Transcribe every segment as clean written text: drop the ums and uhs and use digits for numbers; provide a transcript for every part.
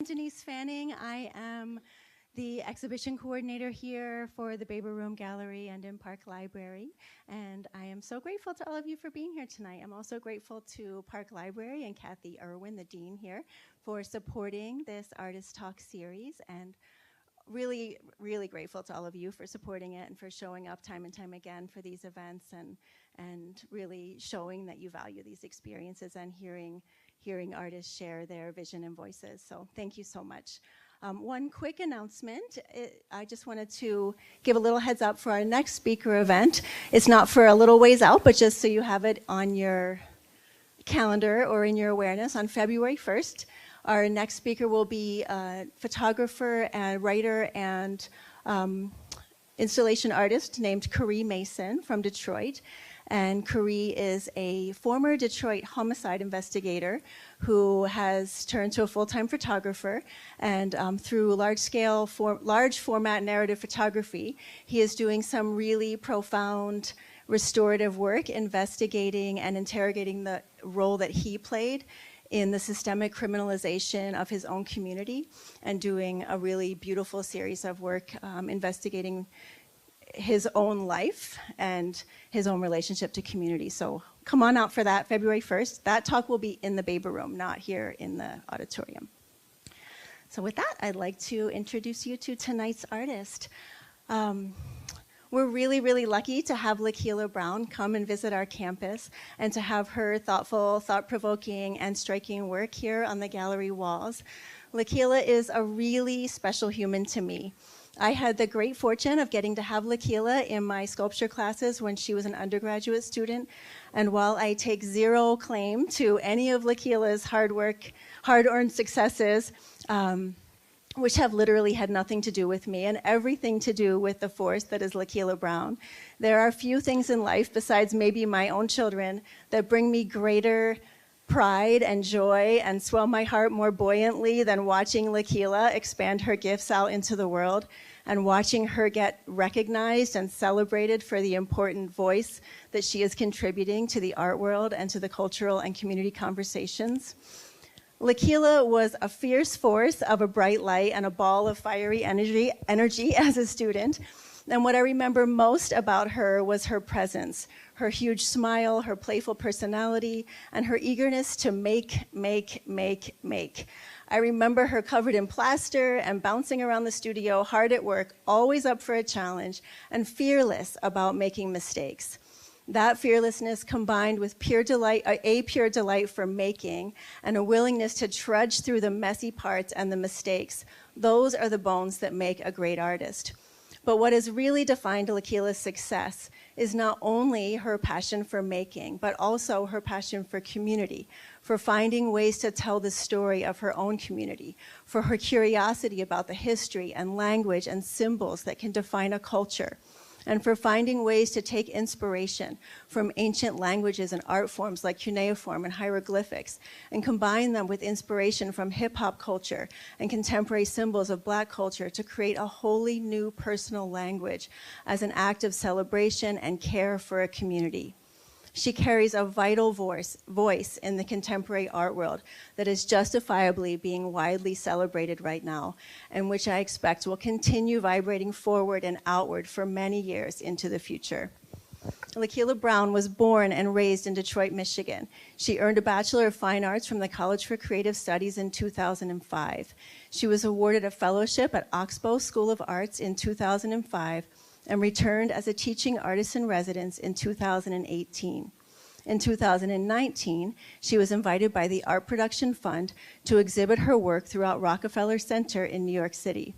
I'm Denise Fanning. I am the exhibition coordinator here for the Baber Room Gallery and in Park Library. And I am so grateful to all of you for being here tonight. I'm also grateful to Park Library and Kathy Irwin, the dean here, for supporting this Artist Talk series. And really, really grateful to all of you for supporting it and for showing up time and time again for these events and really showing that you value these experiences and hearing artists share their vision and voices. So thank you so much. One quick announcement. I just wanted to give a little heads up for our next speaker event. It's not for a little ways out, but just so you have it on your calendar or in your awareness. On February 1st, our next speaker will be a photographer and writer and installation artist named Carrie Mason from Detroit. And Carrie is a former Detroit homicide investigator who has turned to a full-time photographer. And through large format narrative photography, he is doing some really profound restorative work, investigating and interrogating the role that he played in the systemic criminalization of his own community, and doing a really beautiful series of work investigating his own life and his own relationship to community. So come on out for that, February 1st. That talk will be in the Baber Room, not here in the auditorium. So with that, I'd like to introduce you to tonight's artist. We're really, really lucky to have Lakela Brown come and visit our campus and to have her thoughtful, thought-provoking, and striking work here on the gallery walls. Lakela is a really special human to me. I had the great fortune of getting to have Lakela in my sculpture classes when she was an undergraduate student. And while I take zero claim to any of Lakela's hard-earned successes, which have literally had nothing to do with me and everything to do with the force that is Lakela Brown, there are few things in life besides maybe my own children that bring me greater pride and joy and swell my heart more buoyantly than watching Lakela expand her gifts out into the world and watching her get recognized and celebrated for the important voice that she is contributing to the art world and to the cultural and community conversations. Lakela was a fierce force of a bright light and a ball of fiery energy as a student. And what I remember most about her was her presence, her huge smile, her playful personality, and her eagerness to make. I remember her covered in plaster and bouncing around the studio, hard at work, always up for a challenge, and fearless about making mistakes. That fearlessness combined with pure delight for making and a willingness to trudge through the messy parts and the mistakes, those are the bones that make a great artist. But what has really defined Lakela's success is not only her passion for making, but also her passion for community, for finding ways to tell the story of her own community, for her curiosity about the history and language and symbols that can define a culture, and for finding ways to take inspiration from ancient languages and art forms like cuneiform and hieroglyphics and combine them with inspiration from hip-hop culture and contemporary symbols of Black culture to create a wholly new personal language as an act of celebration and care for a community. She carries a vital voice in the contemporary art world that is justifiably being widely celebrated right now, and which I expect will continue vibrating forward and outward for many years into the future. Lakela Brown was born and raised in Detroit, Michigan. She earned a Bachelor of Fine Arts from the College for Creative Studies in 2005. She was awarded a fellowship at Oxbow School of Arts in 2005 and returned as a teaching artist in residence in 2018. In 2019, she was invited by the Art Production Fund to exhibit her work throughout Rockefeller Center in New York City.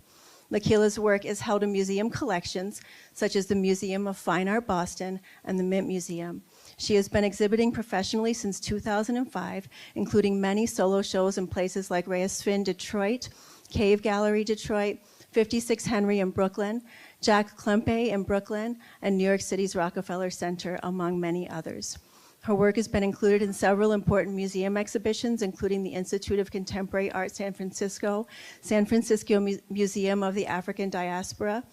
Lakela's work is held in museum collections, such as the Museum of Fine Art Boston and the Mint Museum. She has been exhibiting professionally since 2005, including many solo shows in places like Reyes Finn Detroit, Cave Gallery Detroit, 56 Henry in Brooklyn, Jack Klempe in Brooklyn, and New York City's Rockefeller Center, among many others. Her work has been included in several important museum exhibitions, including the Institute of Contemporary Art San Francisco Museum of the African Diaspora,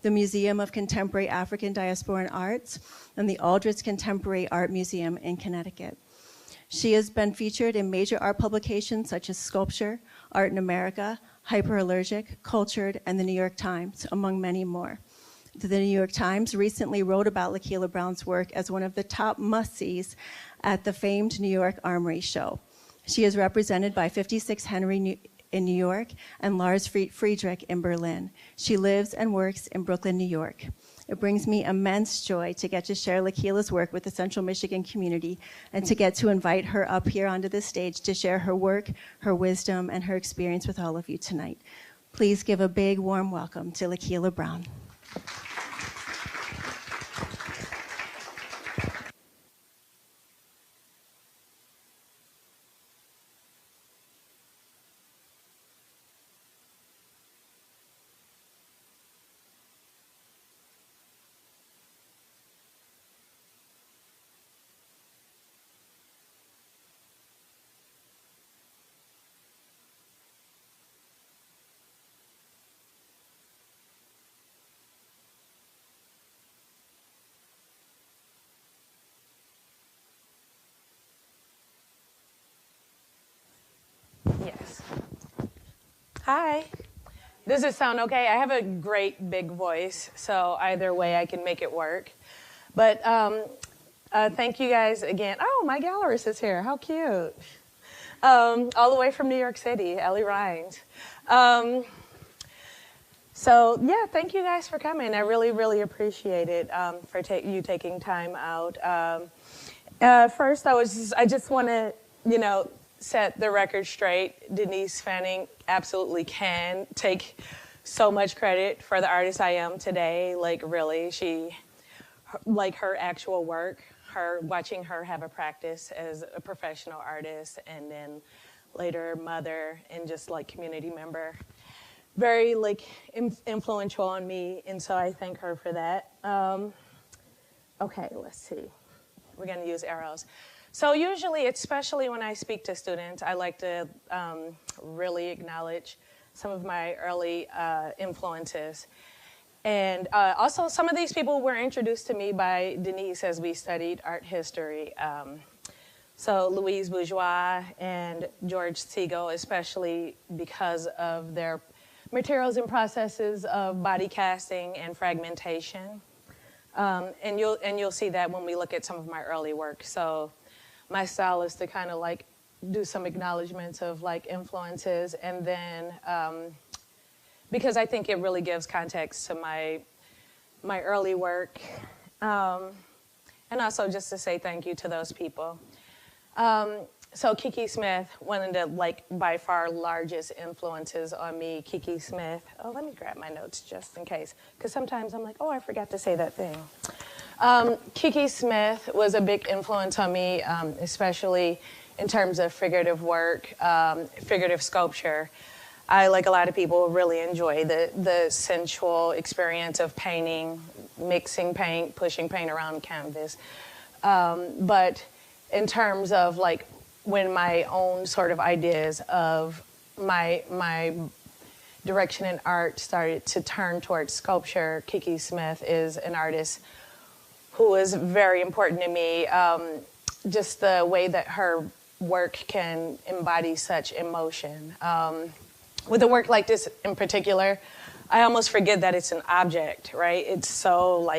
the Museum of Contemporary African Diasporan Arts, and the Aldrich Contemporary Art Museum in Connecticut. She has been featured in major art publications such as Sculpture, Art in America, Hyperallergic, Cultured, and the New York Times, among many more. The New York Times recently wrote about Lakela Brown's work as one of the top must-sees at the famed New York Armory Show. She is represented by 56 Henry in New York and Lars Friedrich in Berlin. She lives and works in Brooklyn, New York. It brings me immense joy to get to share Lakela's work with the Central Michigan community and to get to invite her up here onto the stage to share her work, her wisdom, and her experience with all of you tonight. Please give a big, warm welcome to Lakela Brown. Yes. Hi. Does it sound okay? I have a great big voice, so either way I can make it work. But thank you guys again. Oh, my gallerist is here. How cute. All the way from New York City, Ellie Rhines. So yeah, thank you guys for coming. I really, really appreciate it for you taking time out. First, I just want to, set the record straight. Denise Fanning absolutely can take so much credit for the artist I am today. Like really, her actual work, watching her have a practice as a professional artist and then later mother and just like community member. Very influential on me, and so I thank her for that. Okay, let's see. We're going to use arrows. So usually, especially when I speak to students, I like to really acknowledge some of my early influences. And also, some of these people were introduced to me by Denise as we studied art history. So Louise Bourgeois and George Siegel, especially because of their materials and processes of body casting and fragmentation. And you'll see that when we look at some of my early work. So my style is to kind of do some acknowledgments of influences, and then because I think it really gives context to my early work, and also just to say thank you to those people. So Kiki Smith, one of the by far largest influences on me, Kiki Smith. Oh, let me grab my notes just in case, because sometimes I'm like, oh, I forgot to say that thing. Kiki Smith was a big influence on me, especially in terms of figurative work, figurative sculpture. I, like a lot of people, really enjoy the sensual experience of painting, mixing paint, pushing paint around canvas. But in terms of when my own sort of ideas of my direction in art started to turn towards sculpture, Kiki Smith is an artist who is very important to me. Just the way that her work can embody such emotion. With a work like this in particular, I almost forget that it's an object, right? It's so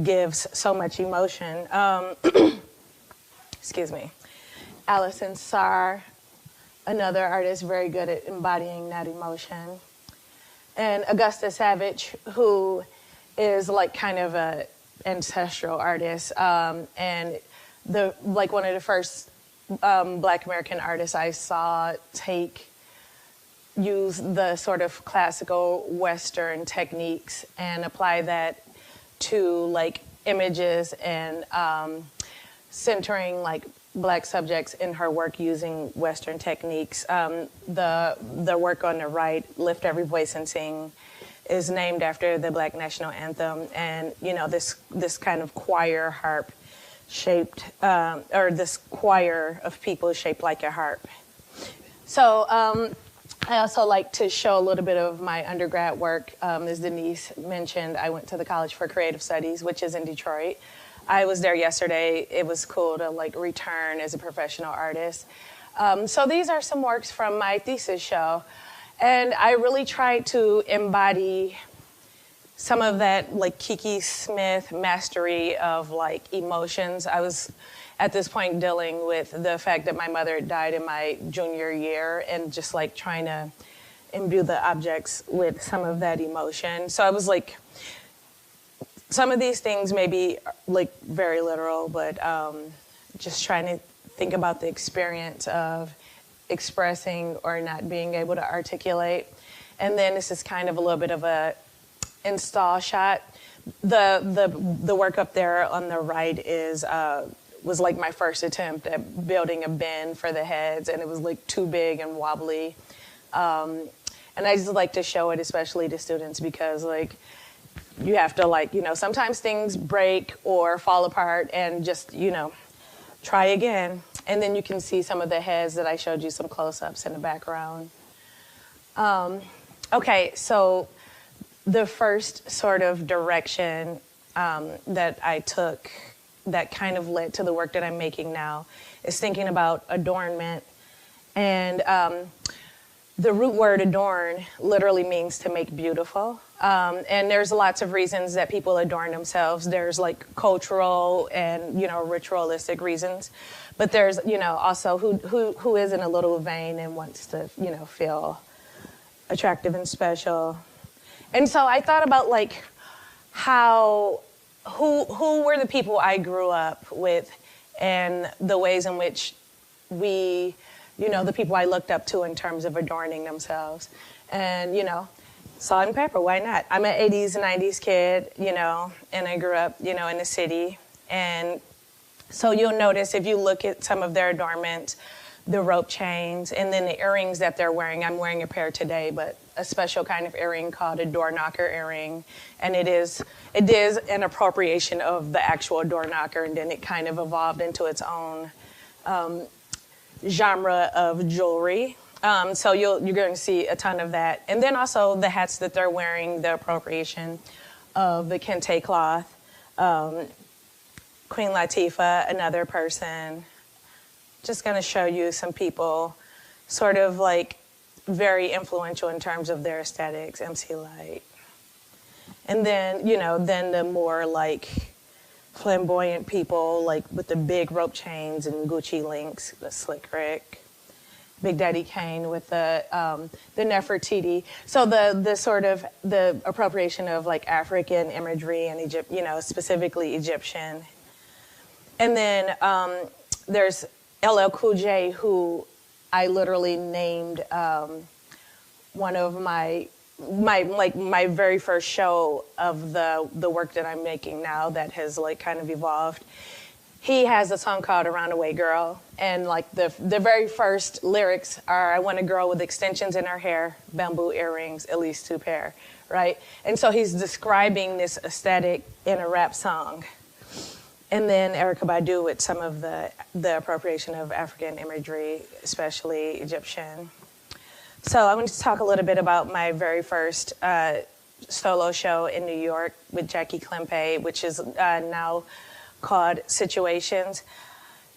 gives so much emotion. Excuse me. Alison Sarr, another artist very good at embodying that emotion. And Augusta Savage, who is kind of a ancestral artist, and one of the first Black American artists I saw use the sort of classical Western techniques and apply that to images and centering Black subjects in her work using Western techniques. The work on the right, Lift Every Voice and Sing, is named after the Black National Anthem, and this kind of choir harp shaped, or this choir of people shaped like a harp. So I also like to show a little bit of my undergrad work. As Denise mentioned, I went to the College for Creative Studies, which is in Detroit. I was there yesterday. It was cool to return as a professional artist. So these are some works from my thesis show. And I really tried to embody some of that like Kiki Smith mastery of like emotions. I was at this point dealing with the fact that my mother died in my junior year and just like trying to imbue the objects with some of that emotion. So I was like, some of these things may be like very literal, but just trying to think about the experience of expressing or not being able to articulate. And then this is kind of a little bit of a install shot. The work up there on the right is was like my first attempt at building a bin for the heads, and it was like too big and wobbly. And I just like to show it, especially to students, because like you have to like, you know, sometimes things break or fall apart and just, you know, try again. And then you can see some of the heads that I showed you some close-ups in the background. Okay, so the first sort of direction that I took that kind of led to the work that I'm making now is thinking about adornment. And the root word adorn literally means to make beautiful. And there's lots of reasons that people adorn themselves. There's like cultural and, you know, ritualistic reasons. But there's, you know, also who is in a little vain and wants to, you know, feel attractive and special. And so I thought about like who were the people I grew up with and the ways in which we, you know, the people I looked up to in terms of adorning themselves. And, you know, salt and pepper, why not? I'm an 80s and 90s kid, you know, and I grew up, you know, in the city. And so you'll notice if you look at some of their adornments, the rope chains, and then the earrings that they're wearing. I'm wearing a pair today, but a special kind of earring called a door knocker earring. And it is an appropriation of the actual door knocker, and then it kind of evolved into its own genre of jewelry. So you're going to see a ton of that. And then also the hats that they're wearing, the appropriation of the kente cloth. Queen Latifah, another person. Just going to show you some people sort of like very influential in terms of their aesthetics, MC Lyte. And then, you know, then the more like flamboyant people, like with the big rope chains and Gucci links, the Slick Rick, Big Daddy Kane with the Nefertiti. So the sort of the appropriation of like African imagery and Egypt, you know, specifically Egyptian. And then there's LL Cool J, who I literally named one of my very first show of the work that I'm making now that has like kind of evolved. He has a song called "A Roundaway Girl," and like the very first lyrics are, "I want a girl with extensions in her hair, bamboo earrings, at least 2 pair," right? And so he's describing this aesthetic in a rap song. And then Erykah Badu with some of the appropriation of African imagery, especially Egyptian. So I want to talk a little bit about my very first solo show in New York with Jackie Klempe, which is now called Situations.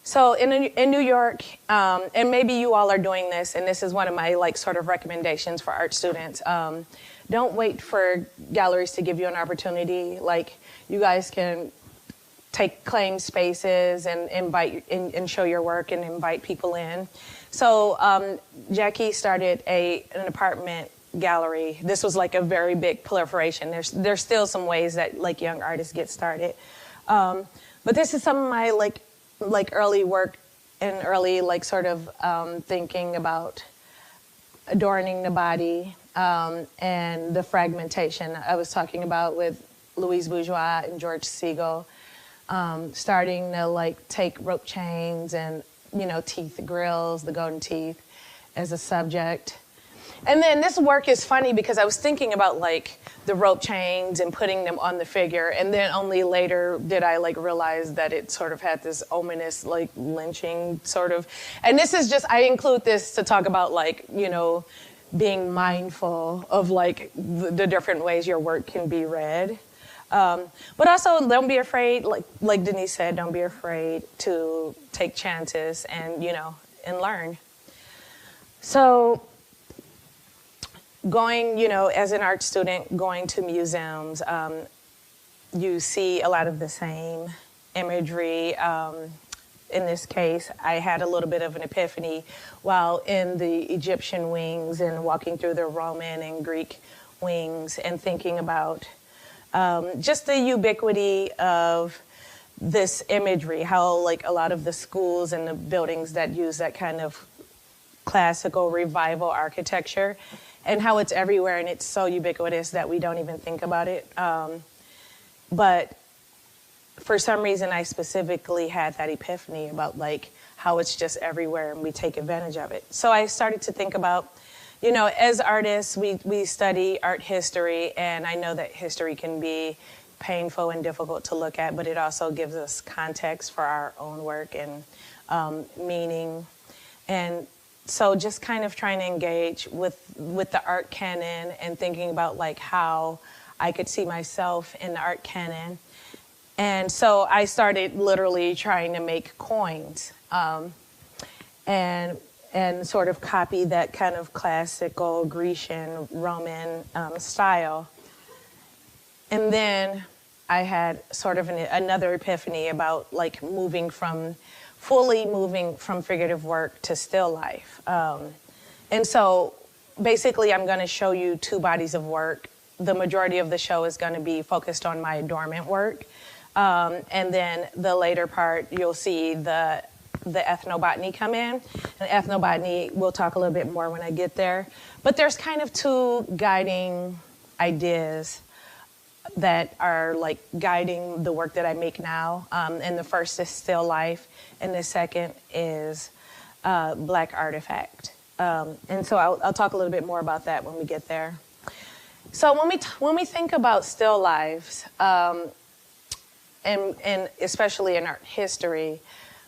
So in New York, and maybe you all are doing this, and this is one of my like sort of recommendations for art students. Don't wait for galleries to give you an opportunity. Like you guys can claim spaces and invite and show your work and invite people in. So Jackie started an apartment gallery. This was like a very big proliferation. There's still some ways that like young artists get started, but this is some of my like early work and early like sort of thinking about adorning the body and the fragmentation I was talking about with Louise Bourgeois and George Siegel. Starting to like take rope chains and, you know, teeth grills, the golden teeth as a subject. And then this work is funny because I was thinking about like the rope chains and putting them on the figure, and then only later did I like realize that it sort of had this ominous like lynching sort of, and this is just, I include this to talk about like, you know, being mindful of like the different ways your work can be read. But also don't be afraid, like Denise said, don't be afraid to take chances and, you know, and learn. So going, as an art student, going to museums, you see a lot of the same imagery. In this case, I had a little bit of an epiphany while in the Egyptian wings and walking through the Roman and Greek wings and thinking about just the ubiquity of this imagery, how like a lot of the schools and the buildings that use that kind of classical revival architecture and how it's everywhere and it's so ubiquitous that we don't even think about it. But for some reason, I specifically had that epiphany about like how it's just everywhere and we take advantage of it. So I started to think about, as artists, we study art history, and I know that history can be painful and difficult to look at, but it also gives us context for our own work and meaning. And so just kind of trying to engage with the art canon and thinking about like how I could see myself in the art canon. And so I started literally trying to make coins and sort of copy that kind of classical Grecian, Roman style. And then I had sort of another epiphany about like fully moving from figurative work to still life. And so basically I'm going to show you two bodies of work. The majority of the show is going to be focused on my adornment work. And then the later part, you'll see the ethnobotany come in. And ethnobotany, we'll talk a little bit more when I get there. But there's kind of two guiding ideas that are like guiding the work that I make now. And the first is still life, and the second is Black artifact. And so I'll talk a little bit more about that when we get there. So when we think about still lives, and especially in art history,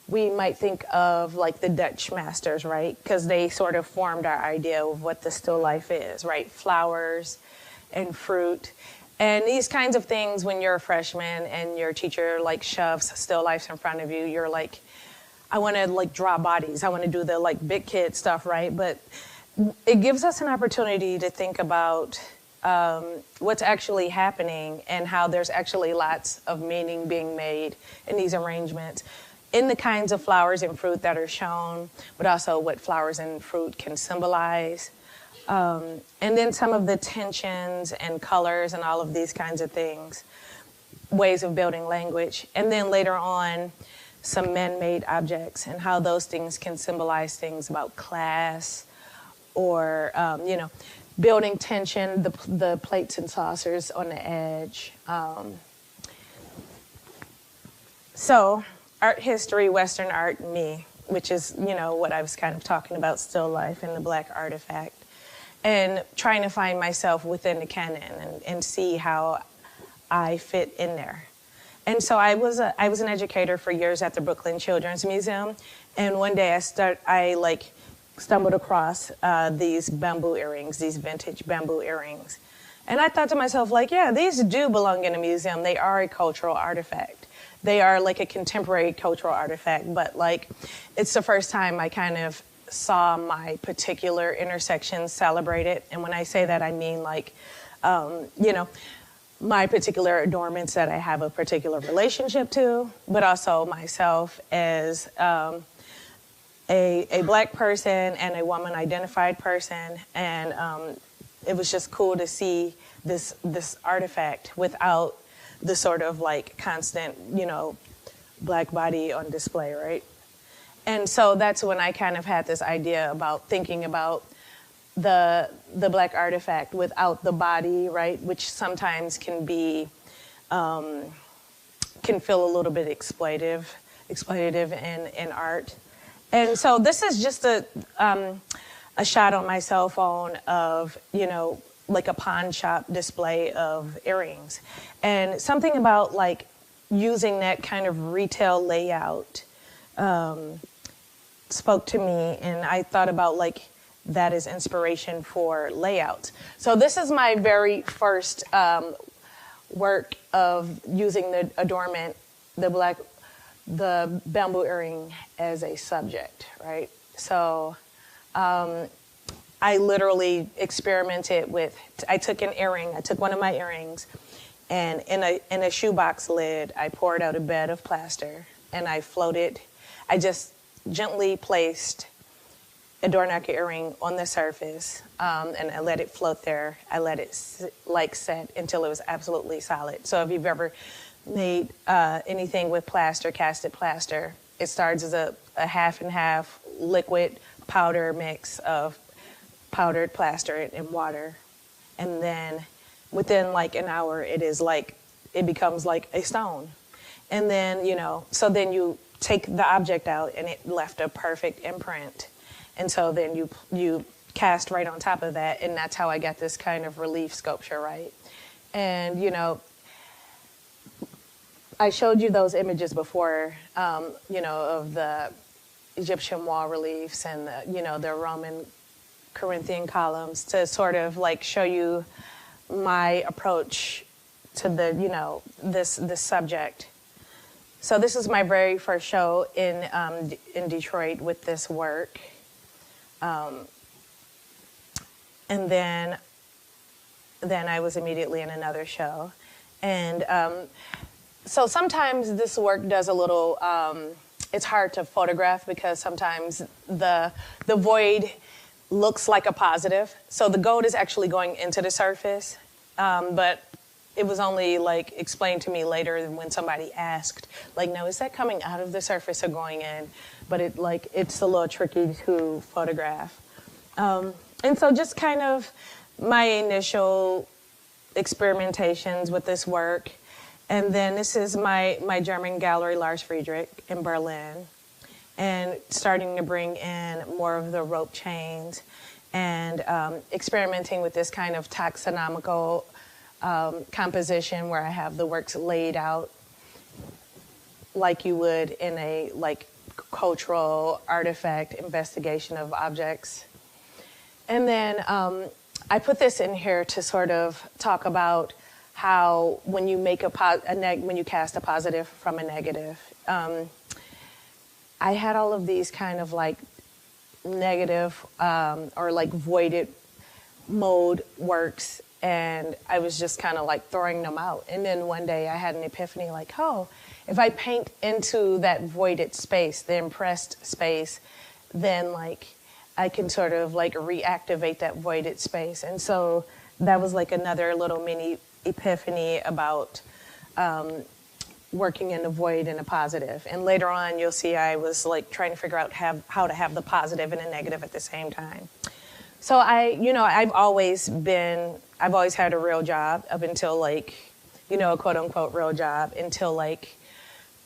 we might think of like the Dutch masters, right? Because they sort of formed our idea of what the still life is, right? Flowers and fruit. And these kinds of things, when you're a freshman and your teacher like shoves still lifes in front of you, you're like, I want to like draw bodies. I want to do the like big kid stuff, right? But it gives us an opportunity to think about what's actually happening and how there's actually lots of meaning being made in these arrangements in the kinds of flowers and fruit that are shown, but also what flowers and fruit can symbolize. And then some of the tensions and colors and all of these kinds of things, ways of building language. And then later on, some man-made objects and how those things can symbolize things about class or, building tension, the plates and saucers on the edge. So art history, Western art, me, which is, what I was kind of talking about, still life and the Black artifact. And trying to find myself within the canon and see how I fit in there. And so I was an educator for years at the Brooklyn Children's Museum. And one day I stumbled across these bamboo earrings, these vintage bamboo earrings. And I thought to myself, yeah, these do belong in a museum. They are a cultural artifact. They are like a contemporary cultural artifact, but it's the first time I kind of saw my particular intersection celebrated. And when I say that, I mean my particular adornments that I have a particular relationship to, but also myself as a Black person and a woman-identified person. And it was just cool to see this artifact without the sort of constant, Black body on display, right? And so that's when I kind of had this idea about thinking about the Black artifact without the body, right? Which sometimes can be, can feel a little bit exploitative in art. And so this is just a shot on my cell phone of, like a pawn shop display of earrings. And something about using that kind of retail layout spoke to me, and I thought about that as inspiration for layouts. So this is my very first work of using the adornment, the bamboo earring as a subject, right? So I literally experimented with, I took an earring, I took one of my earrings, and in a shoebox lid, I poured out a bed of plaster, and I just gently placed a door knocker earring on the surface, and I let it float there. I let it set until it was absolutely solid. So if you've ever made anything with plaster, casted plaster, it starts as a half and half liquid powder mix of powdered plaster and water, and then within like an hour, it becomes like a stone. And then, so then you take the object out and it left a perfect imprint. And so then you cast right on top of that, and that's how I got this kind of relief sculpture, right? And, I showed you those images before, of the Egyptian wall reliefs and the Roman Corinthian columns to sort of like show you my approach to this subject. So this is my very first show in Detroit with this work. And then I was immediately in another show. And so sometimes this work does a little, it's hard to photograph because sometimes the void looks like a positive. So the gold is actually going into the surface, but it was only like explained to me later when somebody asked, like, now is that coming out of the surface or going in? But it's a little tricky to photograph. And so just kind of my initial experimentations with this work. And then this is my German gallery, Lars Friedrich, in Berlin, and starting to bring in more of the rope chains and experimenting with this kind of taxonomical composition where I have the works laid out like you would in a cultural artifact investigation of objects. And then I put this in here to sort of talk about how when you make when you cast a positive from a negative, I had all of these kind of like negative or like voided mode works, and I was just kind of like throwing them out. And then one day I had an epiphany, like, oh, if I paint into that voided space, the impressed space, then like I can sort of like reactivate that voided space. And so that was like another little mini epiphany about working in the void and a positive. And later on, you'll see I was like trying to figure out how to have the positive and a negative at the same time. So I've always had a real job up until like, a quote unquote real job until like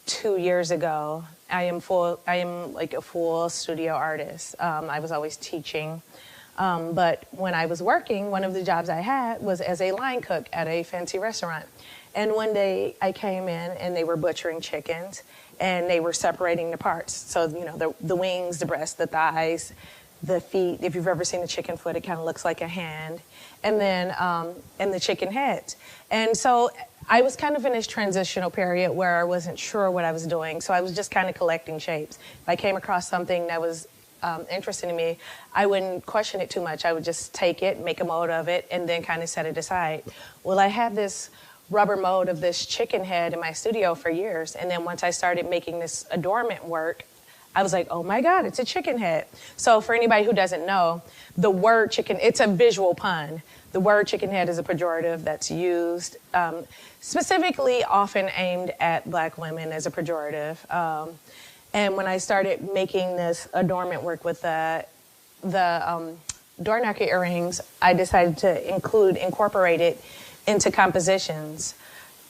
2 years ago. I am like a full studio artist. I was always teaching. But when I was working, one of the jobs I had was as a line cook at a fancy restaurant. And one day I came in and they were butchering chickens and they were separating the parts. So, the wings, the breast, the thighs, the feet. If you've ever seen a chicken foot, it kind of looks like a hand. And then, and the chicken heads. And so I was kind of in this transitional period where I wasn't sure what I was doing. So I was just kind of collecting shapes. If I came across something that was interesting to me, I wouldn't question it too much. I would just take it, make a mold of it, and then kind of set it aside. Well, I had this rubber mold of this chicken head in my studio for years. And then once I started making this adornment work, I was like, oh my God, it's a chicken head. So for anybody who doesn't know, the word chicken, it's a visual pun. The word chicken head is a pejorative that's used specifically often aimed at Black women as a pejorative. And when I started making this adornment work with the door knocker earrings, I decided to incorporate it into compositions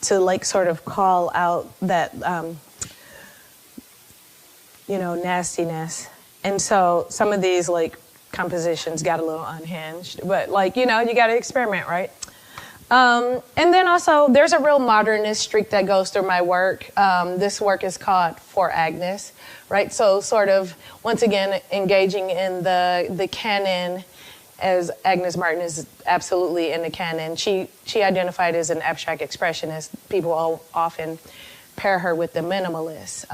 to like sort of call out that, nastiness. And so some of these like compositions got a little unhinged, but like, you got to experiment, right? And then also there's a real modernist streak that goes through my work. This work is called For Agnes, right? So sort of, once again, engaging in the canon, as Agnes Martin is absolutely in the canon. She identified as an abstract expressionist. People often pair her with the minimalist.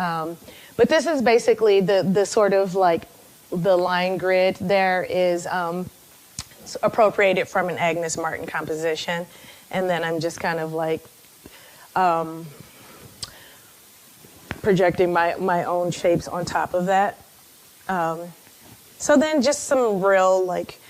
But this is basically the sort of like the line grid there is appropriated from an Agnes Martin composition. And then I'm just kind of like projecting my own shapes on top of that. So then just some real like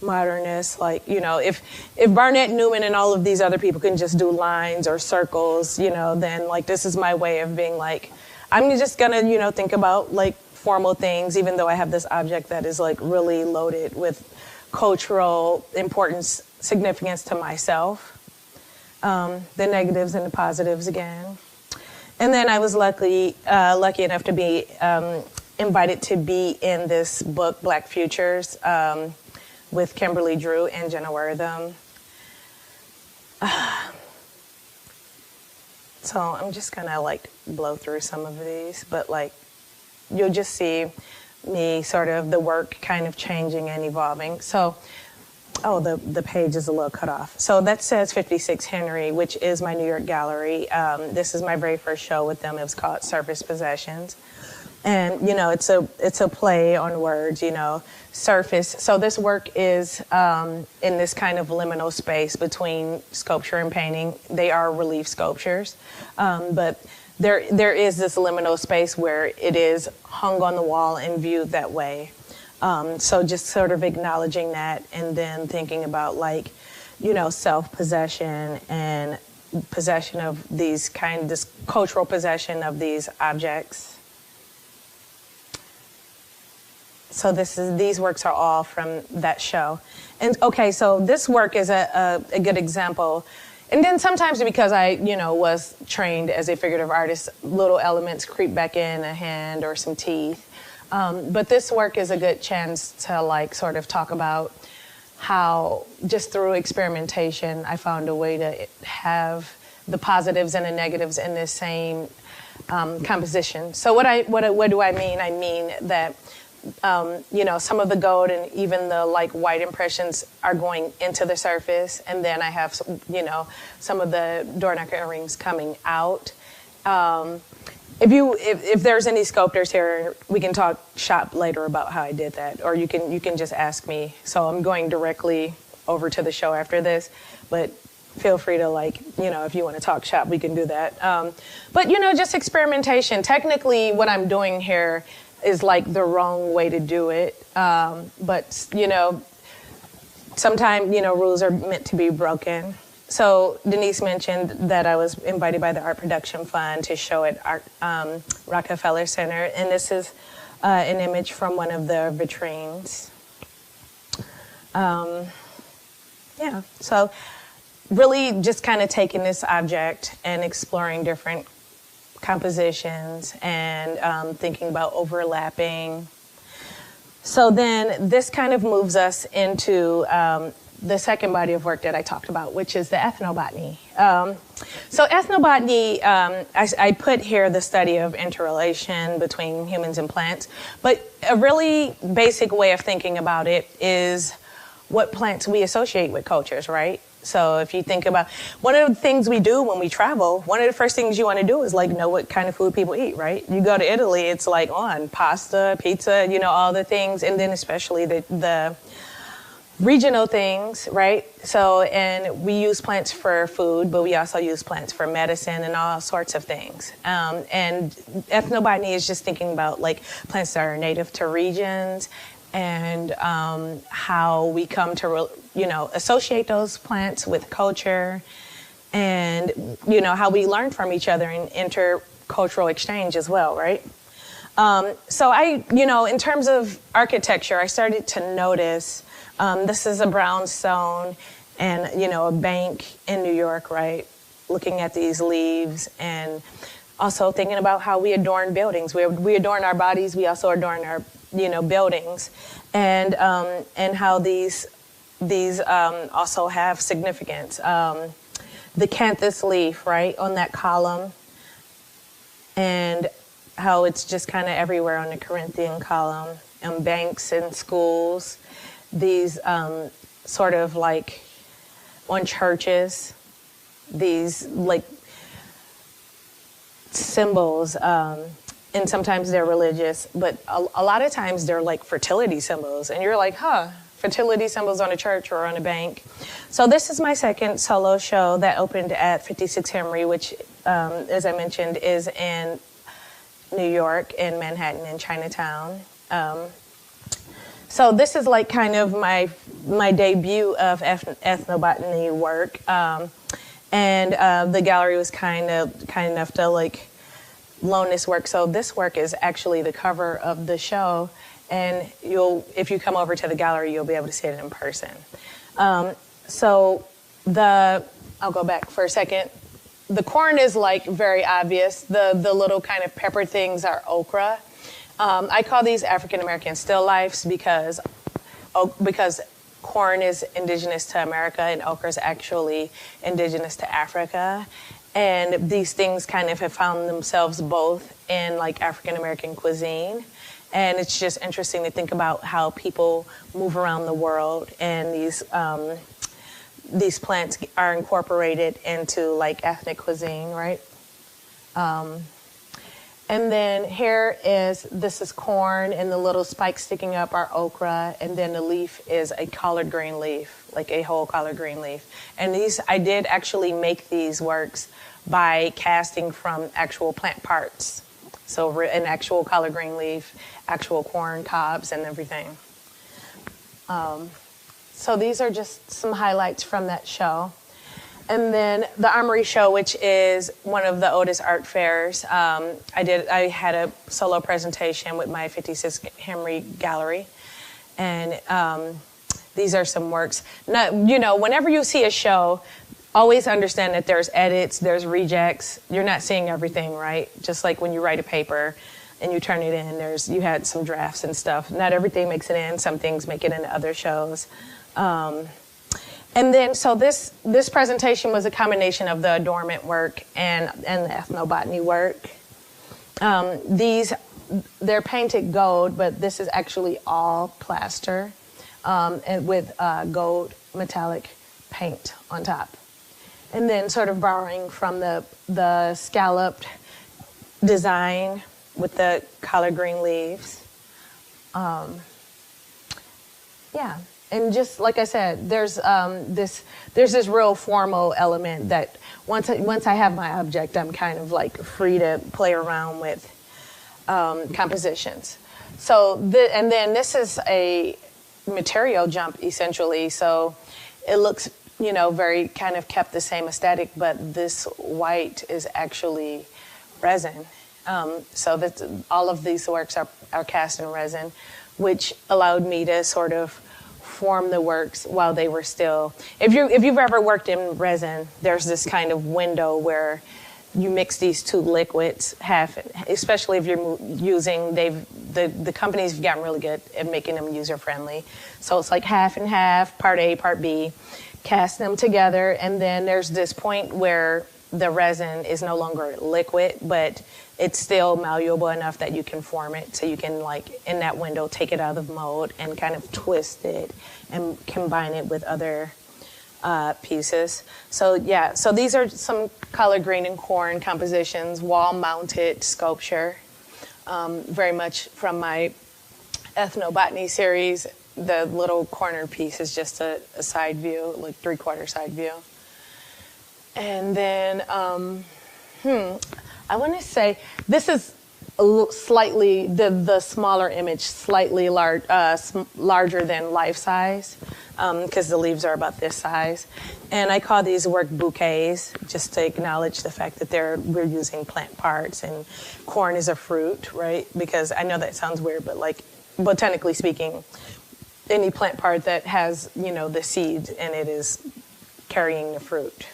modernist, like, you know, if Barnett Newman and all of these other people can just do lines or circles, you know, then like this is my way of being like, I'm just gonna, you know, think about like formal things, even though I have this object that is like really loaded with cultural importance, significance to myself. The negatives and the positives again. And then I was lucky enough to be invited to be in this book, Black Futures, with Kimberly Drew and Jenna Wortham. So I'm just gonna like blow through some of these, but like you'll just see me sort of the work kind of changing and evolving. So, oh, the page is a little cut off. So that says 56 Henry, which is my New York gallery. This is my very first show with them. It was called Surface Possessions. And, you know, it's a play on words, you know, surface. So this work is in this kind of liminal space between sculpture and painting. They are relief sculptures, but there is this liminal space where it is hung on the wall and viewed that way. So just sort of acknowledging that and then thinking about like, you know, self-possession and possession of this cultural possession of these objects. So these works are all from that show. And okay, so this work is a good example. And then sometimes because I, you know, was trained as a figurative artist, little elements creep back in, a hand or some teeth. But this work is a good chance to like sort of talk about how just through experimentation, I found a way to have the positives and the negatives in this same composition. So what do I mean? I mean that you know, some of the gold and even the like white impressions are going into the surface, and then I have, you know, some of the door knocker earrings coming out. If there's any sculptors here, we can talk shop later about how I did that, or you can just ask me. So I'm going directly over to the show after this, but feel free to like, you know, if you want to talk shop, we can do that. But you know, just experimentation. Technically, what I'm doing here is like the wrong way to do it. But, you know, sometimes, you know, rules are meant to be broken. So Denise mentioned that I was invited by the Art Production Fund to show at Rockefeller Center. And this is an image from one of the vitrines. Yeah, so really just kind of taking this object and exploring different compositions and thinking about overlapping. So then this kind of moves us into the second body of work that I talked about, which is the ethnobotany. So ethnobotany, I put here the study of interrelation between humans and plants, but a really basic way of thinking about it is what plants we associate with cultures, right? So if you think about one of the things we do when we travel, one of the first things you want to do is like know what kind of food people eat, right? You go to Italy, it's like on pasta, pizza, you know, all the things, and then especially the regional things, right? So, and we use plants for food, but we also use plants for medicine and all sorts of things. And ethnobotany is just thinking about like plants that are native to regions and how we come to, you know, associate those plants with culture and, you know, how we learn from each other in intercultural exchange as well, right? So I, you know, in terms of architecture, I started to notice, this is a brownstone and, you know, a bank in New York, right? Looking at these leaves and also thinking about how we adorn buildings. We adorn our bodies, we also adorn our, you know, buildings, and how these also have significance. The canthus leaf, right, on that column, and how it's just kind of everywhere on the Corinthian column, and banks and schools, these sort of like on churches, these like symbols, and sometimes they're religious, but a lot of times they're like fertility symbols, and you're like, huh, fertility symbols on a church or on a bank. So this is my second solo show that opened at 56 Henry, which, as I mentioned, is in New York, in Manhattan, in Chinatown. So this is like kind of my debut of ethnobotany work, and the gallery was kind enough to like loan this work. So this work is actually the cover of the show, and if you come over to the gallery, you'll be able to see it in person. I'll go back for a second. The corn is like very obvious. The little kind of pepper things are okra. I call these African American still lifes because corn is indigenous to America and okra is actually indigenous to Africa. And these things kind of have found themselves both in like African American cuisine. And it's just interesting to think about how people move around the world, and these plants are incorporated into like ethnic cuisine, right? And then this is corn, and the little spikes sticking up are okra, and then the leaf is a collard green leaf, like a whole collard green leaf. And I did actually make these works by casting from actual plant parts. So an actual collard green leaf, actual corn cobs, and everything. So these are just some highlights from that show. And then the Armory Show, which is one of the oldest art fairs. I had a solo presentation with my 56 Henry Gallery. And these are some works. Now, whenever you see a show, always understand that there's edits, there's rejects. You're not seeing everything, right? Just like when you write a paper and you turn it in, you had some drafts and stuff. Not everything makes it in. Some things make it into other shows. And then, so this presentation was a combination of the adornment work and the ethnobotany work. They're painted gold, but this is actually all plaster, and with gold metallic paint on top. And then sort of borrowing from the scalloped design with the collard green leaves. Yeah. And just like I said, there's this real formal element that once I have my object, I'm kind of like free to play around with compositions. So and then this is a material jump essentially. So it looks very kind of kept the same aesthetic, but this white is actually resin. So that all of these works are cast in resin, which allowed me to sort of form the works while they were still. If you've ever worked in resin, there's this kind of window where you mix these two liquids, especially if you're using, the companies have gotten really good at making them user friendly. So it's like half and half, part A, part B, cast them together, and then there's this point where the resin is no longer liquid, but it's still malleable enough that you can form it. So you can, like, in that window, take it out of the mold and kind of twist it and combine it with other pieces. So, yeah, so these are some collard green and corn compositions, wall-mounted sculpture, very much from my ethnobotany series. The little corner piece is just a side view, like three-quarter side view. And then, I want to say this is slightly, the smaller image, slightly larger than life size, because the leaves are about this size. And I call these work bouquets, just to acknowledge the fact that we're using plant parts, and corn is a fruit, right? Because I know that sounds weird, but like botanically speaking, any plant part that has, the seed and it is carrying the fruit.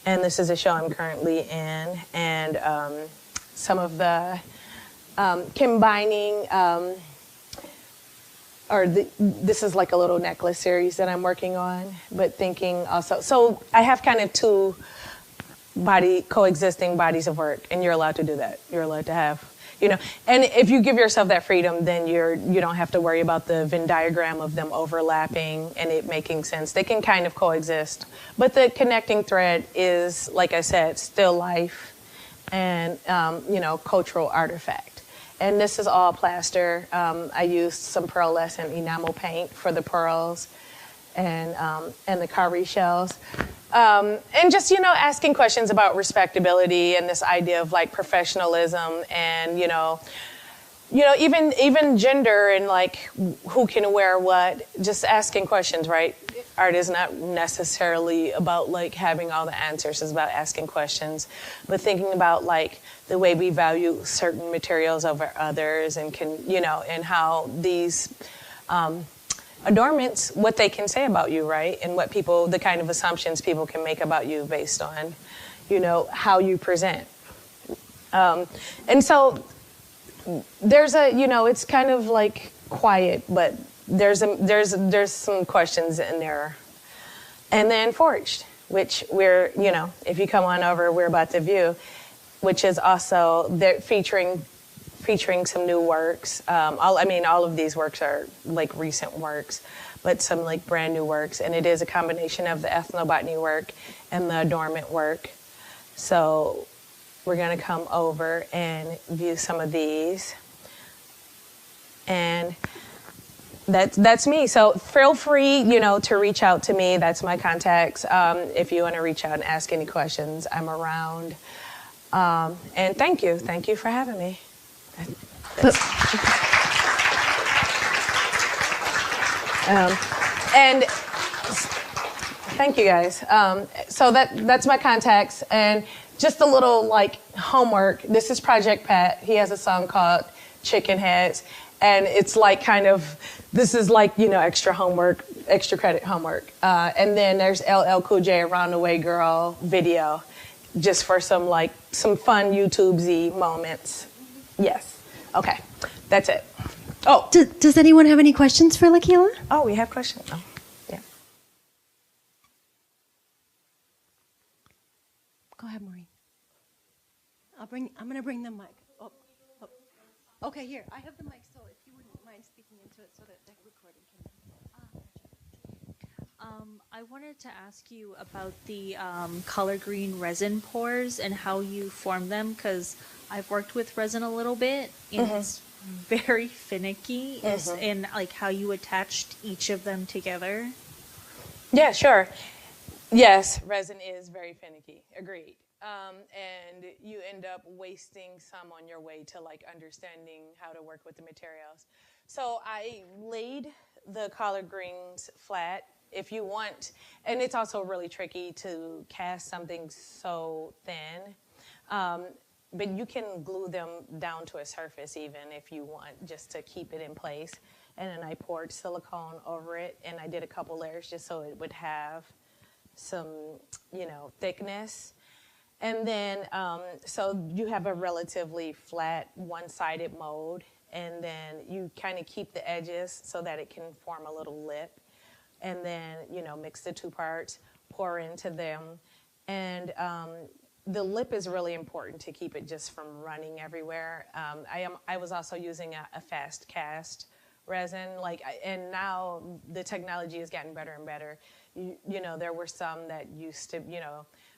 And this is a show I'm currently in, and some of the combining, this is like a little necklace series that I'm working on, but thinking also, so I have kind of two coexisting bodies of work, and you're allowed to do that. You're allowed to have, and if you give yourself that freedom, then you don't have to worry about the Venn diagram of them overlapping and it making sense. They can kind of coexist, but the connecting thread is, like I said, still life and, cultural artifact. And this is all plaster. I used some pearlescent enamel paint for the pearls and the cowrie shells. And just, asking questions about respectability and this idea of like professionalism and, even gender and like who can wear what, just asking questions, right? Art is not necessarily about like having all the answers. It's about asking questions, but thinking about like the way we value certain materials over others and and how these adornments, what they can say about you, right? And the kind of assumptions people can make about you based on, how you present. And so there's it's kind of like quiet, but there's some questions in there. And then Forged, which we're, if you come on over, we're about to view, which is also featuring some new works. All of these works are like recent works, but some like brand new works. And it is a combination of the ethnobotany work and the adornment work. So we're going to come over and view some of these. And that's me. So feel free, to reach out to me. That's my contacts. If you want to reach out and ask any questions, I'm around. And thank you. Thank you for having me. And thank you guys. So that's my contacts. And just a little like homework. This is Project Pat. He has a song called Chicken Heads. And it's like this is like, extra homework, extra credit homework. And then there's LL Cool J Around the Way Girl video, just for some fun YouTube-y moments. Yes. Okay. That's it. Oh. Does anyone have any questions for Lakela? Oh, we have questions. Oh, yeah. Go ahead, Maureen. I'm going to bring the mic. Oh. Okay, here. I have the mic, so if you wouldn't mind speaking into it so that the recording can... I wanted to ask you about the color green resin pours and how you form them, because I've worked with resin a little bit, and it's very finicky, and like how you attached each of them together. Yeah, sure. Yes, resin is very finicky. Agreed. And you end up wasting some on your way to like understanding how to work with the materials. So I laid the collard greens flat. If you want, and it's also really tricky to cast something so thin, but you can glue them down to a surface even if you want, just to keep it in place. And then I poured silicone over it, and I did a couple layers just so it would have some, thickness. And then, so you have a relatively flat, one-sided mold, and then you kind of keep the edges so that it can form a little lip. And then, mix the two parts, pour into them. And the lip is really important to keep it just from running everywhere. I was also using a fast cast resin, and now the technology has gotten better and better. There were some that used to,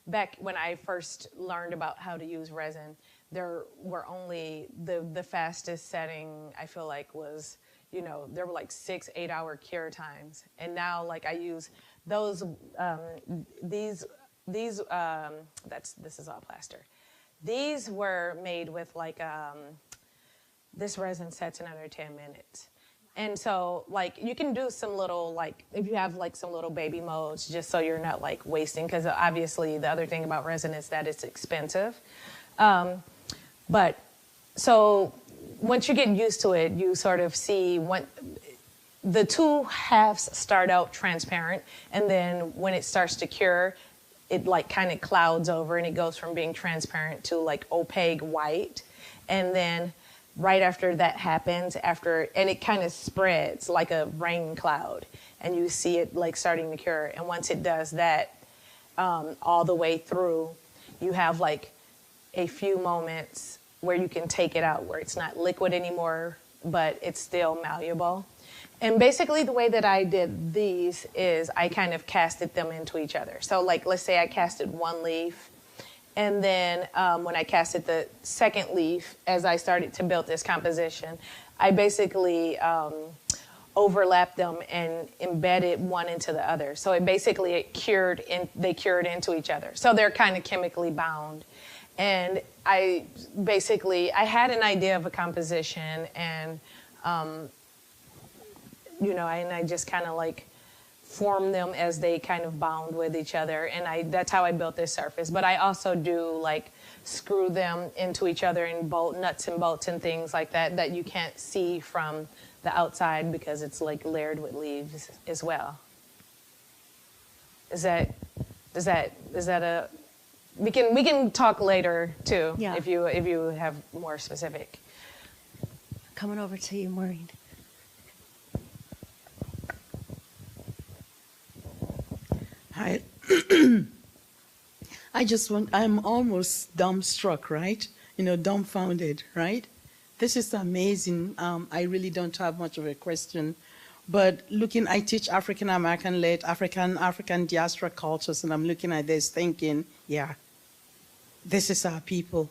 back when I first learned about how to use resin, there were only the fastest setting, I feel like, was, there were like 6-8 hour cure times. And now I use those, this is all plaster. These were made with this resin sets in under 10 minutes. And so you can do some little, if you have some little baby molds, just so you're not wasting, because obviously the other thing about resin is that it's expensive. But so once you get used to it, you sort of see the two halves start out transparent, and then when it starts to cure, it kind of clouds over, and it goes from being transparent to opaque white. And then right after that happens, and it kind of spreads like a rain cloud, and you see it starting to cure. And once it does that, all the way through, you have a few moments where you can take it out, where it's not liquid anymore, but it's still malleable. And basically the way that I did these is I kind of casted them into each other. So let's say I casted one leaf, And then when I casted the second leaf, as I started to build this composition, I basically overlapped them and embedded one into the other. So they cured into each other. So they're kind of chemically bound. And I had an idea of a composition, and I just kind of like formed them as they kind of bound with each other, and that's how I built this surface. But I also do like screw them into each other and bolt nuts and bolts and things like that you can't see from the outside because it's like layered with leaves as well. Is that a we can talk later too, Yeah. if you have more specific. Coming over to you, Maureen. Hi. I'm almost dumbstruck, right? Dumbfounded, right? This is amazing. I really don't have much of a question, but I teach African American lit, African diaspora cultures, and I'm looking at this thinking, yeah, this is our people.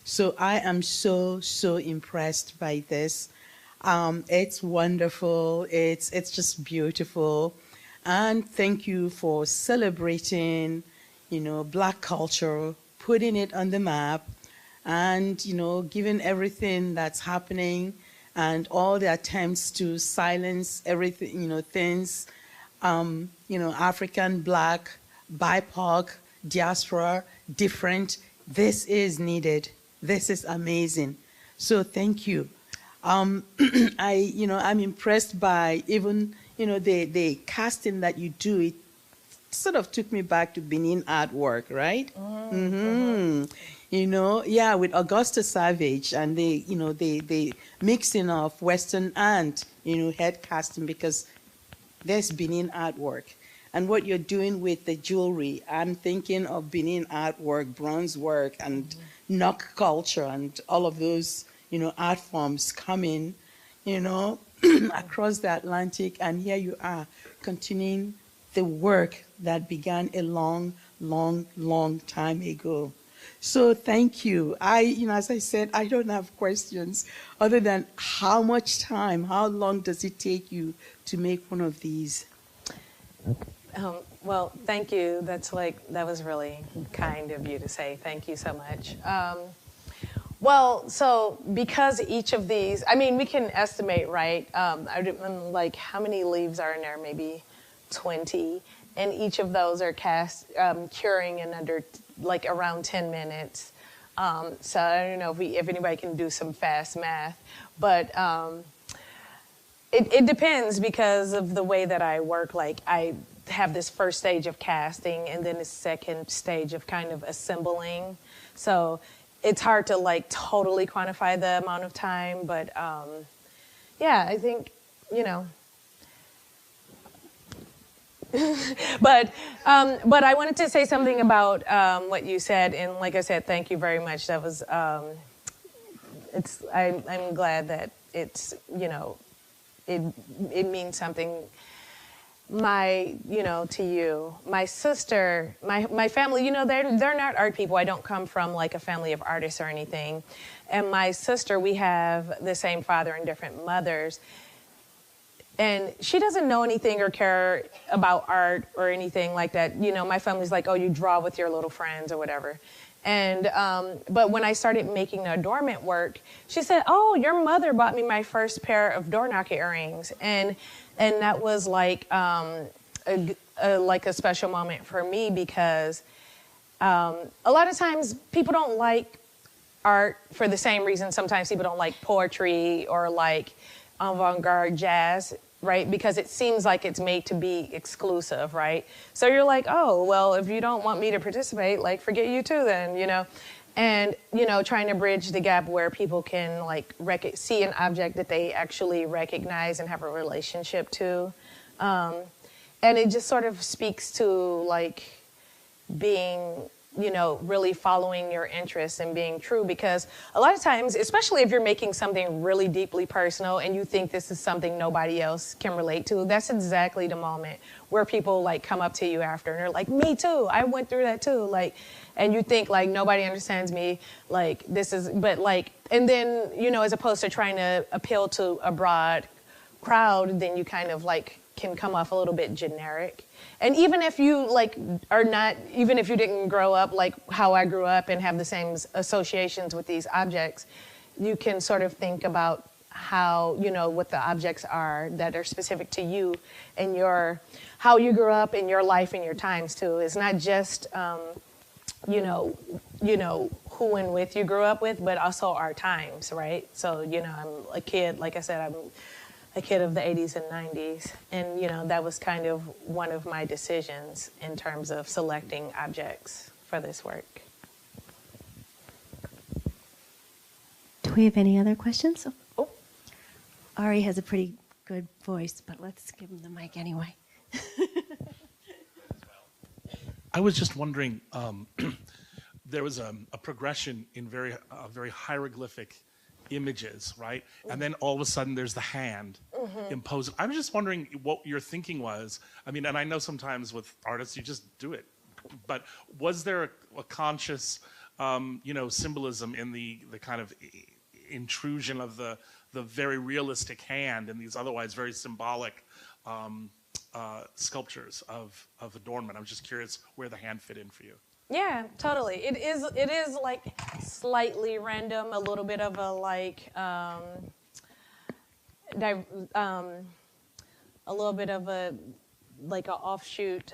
So I am so impressed by this. It's wonderful. It's just beautiful. And thank you for celebrating, Black culture, putting it on the map, and, given everything that's happening and all the attempts to silence everything, things, African, Black, BIPOC, diaspora, different. This is needed. This is amazing. So thank you. I'm impressed by even, the casting that you do. It sort of took me back to Benin artwork, right? With Augusta Savage and the mixing of Western and, head casting, because there's Benin artwork. And what you're doing with the jewelry, I'm thinking of Benin artwork, bronze work, and knock culture, and all of those, art forms coming, across the Atlantic. And here you are continuing the work that began a long time ago. So thank you. As I said, I don't have questions other than how long does it take you to make one of these? Well, thank you. That was really kind of you to say. Thank you so much. So because each of these, we can estimate, right? Like how many leaves are in there? Maybe 20. And each of those are curing in under like around 10 minutes. So I don't know if anybody can do some fast math, but it depends because of the way that I work. Like I have this first stage of casting and then a second stage of kind of assembling. So it's hard to like totally quantify the amount of time, but I think, but I wanted to say something about what you said, and like I said, thank you very much. That was I'm glad that it's it means something. To you, my sister, my family, they're not art people. I don't come from like a family of artists or anything, and my sister, we have the same father and different mothers. And she doesn't know anything or care about art or anything like that. My family's like, oh, you draw with your little friends or whatever. And but when I started making the adornment work, she said, oh, your mother bought me my first pair of door knocker earrings. And that was like a special moment for me because a lot of times people don't like art for the same reason. Sometimes people don't like poetry or like avant-garde jazz, right? Because it seems like it's made to be exclusive, right? So you're like, oh, well, if you don't want me to participate, like, forget you too then, And, trying to bridge the gap where people can, like, see an object that they actually recognize and have a relationship to. And it just sort of speaks to, like, being really following your interests and being true, because a lot of times, especially if you're making something really deeply personal and you think this is something nobody else can relate to, that's exactly the moment where people like come up to you after and they're like, me too, I went through that too, like, and you think like nobody understands me, like this is, but like, and then, as opposed to trying to appeal to a broad crowd, then you kind of like can come off a little bit generic. And even if you like are not, even if you didn't grow up like how I grew up and have the same associations with these objects, you can sort of think about how, what the objects are that are specific to you and how you grew up in your life and your times too. It's not just, who and with you grew up with, but also our times, right? So, I'm a kid, like I said, I'm a kid of the 80s and 90s. And, that was kind of one of my decisions in terms of selecting objects for this work. Do we have any other questions? Oh. Ari has a pretty good voice, but let's give him the mic anyway. I was just wondering, there was a progression in very hieroglyphic images, right? And then all of a sudden there's the hand imposed. I was just wondering what your thinking was. I mean, and I know sometimes with artists you just do it, but was there a conscious, symbolism in the kind of intrusion of the very realistic hand in these otherwise very symbolic sculptures of adornment? I'm just curious where the hand fit in for you. Yeah, totally. It is like slightly random, a little bit of a like, a little bit of a like an offshoot,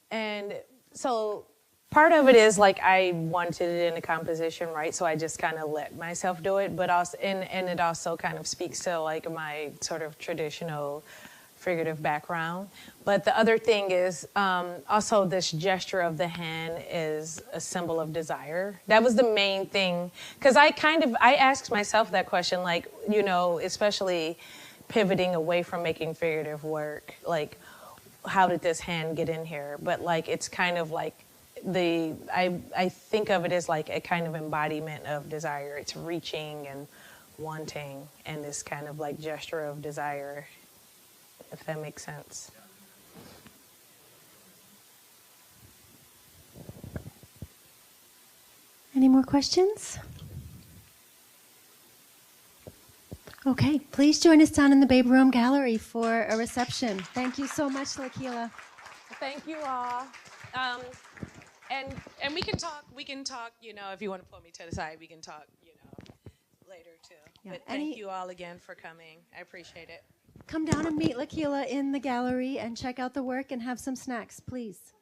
and so part of it is like I wanted it in a composition, right? So I just kind of let myself do it, but also and it also kind of speaks to like my sort of traditional figurative background. But the other thing is also this gesture of the hand is a symbol of desire. That was the main thing, because I asked myself that question, like, especially pivoting away from making figurative work, like, how did this hand get in here? But like, it's kind of like I think of it as like a kind of embodiment of desire. It's reaching and wanting and this kind of like gesture of desire, if that makes sense. Any more questions? Okay, please join us down in the Baby Room Gallery for a reception. Thank you so much, Lakela. Thank you all. And we can talk, if you want to pull me to the side, we can talk, later too. Yeah. But thank you all again for coming. I appreciate it. Come down and meet Lakela in the gallery and check out the work and have some snacks, please.